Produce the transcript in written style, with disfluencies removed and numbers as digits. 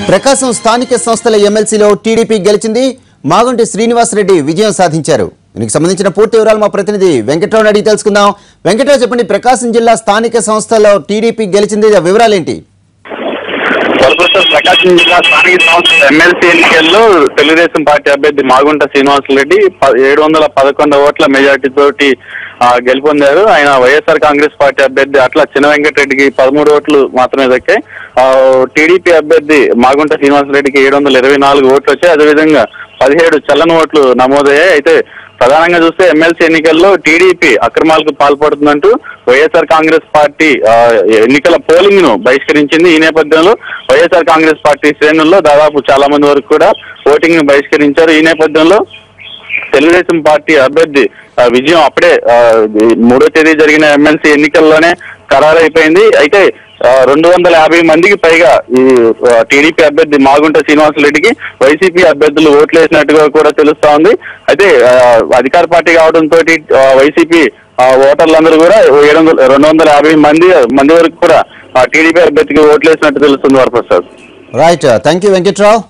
ప్రకాశం స్థానిక సంస్థల ఎమ్మెల్సీలో టీడీపీ గెలిచింది. మాగుంటి శ్రీనివాసరెడ్డి విజయం సాధించారు. దీనికి సంబంధించిన పూర్తి వివరాలు మా ప్రతినిధి వెంకట్రావు అడిగి తెలుసుకుందాం. వెంకట్రావు, చెప్పండి, ప్రకాశం జిల్లా స్థానిక సంస్థలో టీడీపీ గెలిచింది, వివరాలేంటి? ప్రకాశం జిల్లా స్థానిక సంస్థల ఎమ్మెల్సీ ఎన్నికల్లో తెలుగుదేశం పార్టీ అభ్యర్థి మాగుంట శ్రీనివాసరెడ్డి 711 ఓట్ల మెజార్టీతోటి గెలుపొందారు. ఆయన వైఎస్ఆర్ కాంగ్రెస్ పార్టీ అభ్యర్థి అట్లా చిన్న వెంకటరెడ్డికి 13 ఓట్లు మాత్రమే దక్కాయి. టీడీపీ అభ్యర్థి మాగుంట శ్రీనివాసరెడ్డికి 724 ఓట్లు వచ్చాయి. అదేవిధంగా 17 చల్లని ఓట్లు నమోదయ్యాయి. అయితే ప్రధానంగా చూస్తే ఎమ్మెల్సీ ఎన్నికల్లో టీడీపీ అక్రమాలకు పాల్పడుతుందంటూ వైఎస్ఆర్ కాంగ్రెస్ పార్టీ ఎన్నికల పోలింగ్ ను బహిష్కరించింది. ఈ నేపథ్యంలో వైఎస్ఆర్ కాంగ్రెస్ పార్టీ శ్రేణుల్లో దాదాపు చాలా మంది వరకు కూడా ఓటింగ్ ను బహిష్కరించారు. ఈ నేపథ్యంలో తెలుగుదేశం పార్టీ అభ్యర్థి విజయం అప్పుడే 3వ తేదీ జరిగిన ఎమ్మెల్సీ ఎన్నికల్లోనే ఖరారైపోయింది. అయితే 250 మందికి పైగా ఈ టీడీపీ అభ్యర్థి మాగుంట శ్రీనివాసరెడ్డికి వైసీపీ అభ్యర్థులు ఓట్లు వేసినట్టుగా కూడా తెలుస్తా ఉంది. అయితే అధికార పార్టీ కావడంతో వైసీపీ ఓటర్లందరూ కూడా 250 మంది వరకు కూడా టీడీపీ అభ్యర్థికి ఓట్లు వేసినట్టు తెలుస్తుంది. Varaprasad. Right, thank you Venkatrao.